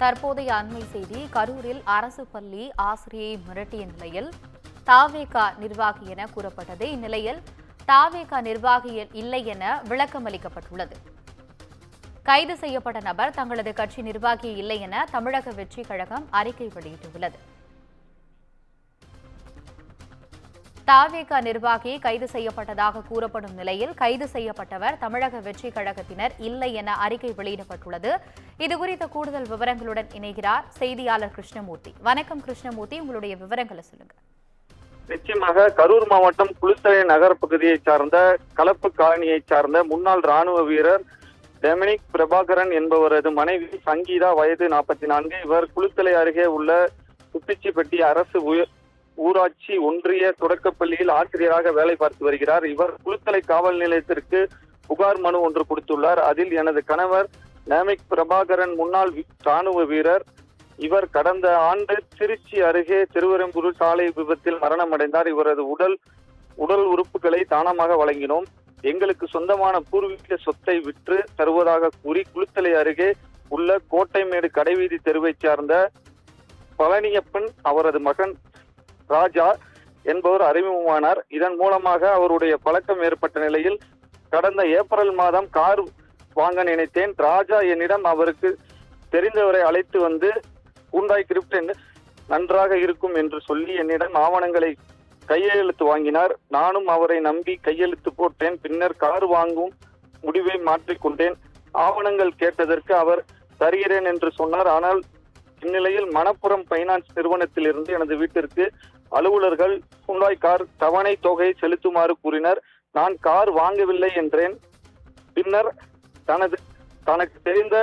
தற்போதைய அண்மை செய்தி. கரூரில் அரசு பள்ளி ஆசிரியை மிரட்டிய நிலையில் தாவேகா நிர்வாகி என கூறப்பட்டது. இந்நிலையில் தாவேகா நிர்வாகி இல்லை என விளக்கம் அளிக்கப்பட்டுள்ளது. கைது செய்யப்பட்ட நபர் தங்களது கட்சி நிர்வாகி இல்லை என தமிழக வெற்றிக் கழகம் அறிக்கை வெளியிட்டுள்ளது. தாவேகா நிர்வாகி கைது செய்யப்பட்டதாக கூறப்படும் நிலையில் கைது செய்யப்பட்டவர் தமிழக வெற்றிக் கழகத்தினர் இல்லை என அறிக்கை வெளியிடப்பட்டுள்ளது. இதுகுறித்த கூடுதல் விவரங்களுடன் இணைகிறார் செய்தியாளர் கிருஷ்ணமூர்த்தி. வணக்கம் கிருஷ்ணமூர்த்தி, உங்களுடைய விவரங்களை சொல்லுங்க. நிச்சயமாக கரூர் மாவட்டம் குளித்தலை நகர் பகுதியை சார்ந்த கலப்பு காலனியை சார்ந்த முன்னாள் ராணுவ வீரர் டொமினிக் பிரபாகரன் என்பவரது மனைவி சங்கீதா, வயது 44. இவர் குளித்தலை அருகே உள்ள குப்பிச்சிப்பட்டி அரசு ஊராட்சி ஒன்றிய தொடக்கப்பள்ளியில் ஆசிரியராக வேலை பார்த்து வருகிறார். இவர் குளித்தலை காவல் நிலையத்திற்கு புகார் மனு ஒன்று கொடுத்துள்ளார். அதில் எனது கணவர் டொமினிக் பிரபாகரன் முன்னாள் ராணுவ வீரர். இவர் கடந்த ஆண்டு திருச்சி அருகே திருவெரும்பூர் சாலை விபத்தில் மரணமடைந்தார். இவரது உடல் உறுப்புகளை தானமாக வழங்கினோம். எங்களுக்கு சொந்தமான பூர்வீக சொத்தை விற்று தருவதாக கூறி குளித்தலை அருகே உள்ள கோட்டைமேடு கடைவீதி தெருவை சார்ந்த பழனியப்பன் அவரது மகன் ராஜா என்பவர் அறிமுகமானார். இதன் மூலமாக அவருடைய பழக்கம் ஏற்பட்ட நிலையில் கடந்த ஏப்ரல் மாதம் கார் வாங்க நினைத்தேன். ராஜா என்னிடம் அவருக்கு தெரிந்தவரை அழைத்து வந்து ஹூண்டாய் கிரிப்ட் நன்றாக இருக்கும் என்று சொல்லி என்னிடம் ஆவணங்களை கையெழுத்து வாங்கினார். நானும் அவரை நம்பி கையெழுத்து போட்டேன். பின்னர் கார் வாங்கும் முடிவை மாற்றிக்கொண்டேன். ஆவணங்கள் கேட்டதற்கு அவர் தருகிறேன் என்று சொன்னார். ஆனால் இந்நிலையில் மணப்புரம் பைனான்ஸ் நிறுவனத்தில் இருந்து எனது வீட்டிற்கு அலுவலர்கள் ஹூண்டாய் கார் தவணை தொகை செலுத்துமாறு கூறினர். நான் கார் வாங்கவில்லை என்றேன். பின்னர் தனக்கு தெரிந்த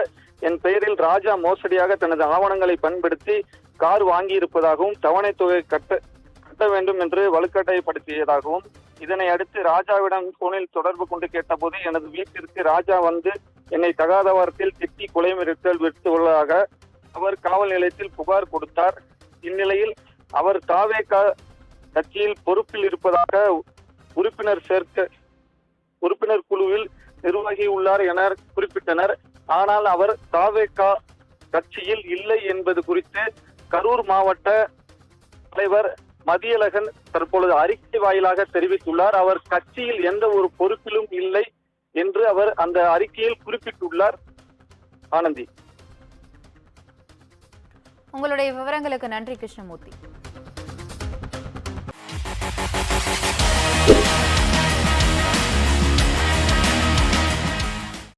என் பெயரில் ராஜா மோசடியாக தனது ஆவணங்களை பயன்படுத்தி கார் வாங்கியிருப்பதாகவும் தவணை தொகை கட்ட வேண்டும் என்று வலுக்கட்டாயப்படுத்தியதாகவும், இதனை அடுத்து ராஜாவிடம் போனில் தொடர்பு கொண்டு கேட்டபோது எனது வீட்டிற்கு ராஜா வந்து என்னை தகாத வாரத்தில் திட்டி கொலை மிரட்டல் விடுத்துள்ளதாக அவர் காவல் நிலையத்தில் புகார் கொடுத்தார். இந்நிலையில் அவர் தாவேகா கட்சியில் பொறுப்பில் இருப்பதாக உறுப்பினர் குழுவில் நிர்வாகி உள்ளார் என குறிப்பிட்டனர். ஆனால் அவர் தாவேகா கட்சியில் இல்லை என்பது குறித்து கரூர் மாவட்ட தலைவர் மதியழகன் தற்பொழுது அறிக்கை வாயிலாக தெரிவித்துள்ளார். அவர் கட்சியில் எந்த ஒரு பொறுப்பிலும் இல்லை என்று அவர் அந்த அறிக்கையில் குறிப்பிட்டுள்ளார். ஆனந்தி, உங்களுடைய விவரங்களுக்கு நன்றி கிருஷ்ணமூர்த்தி.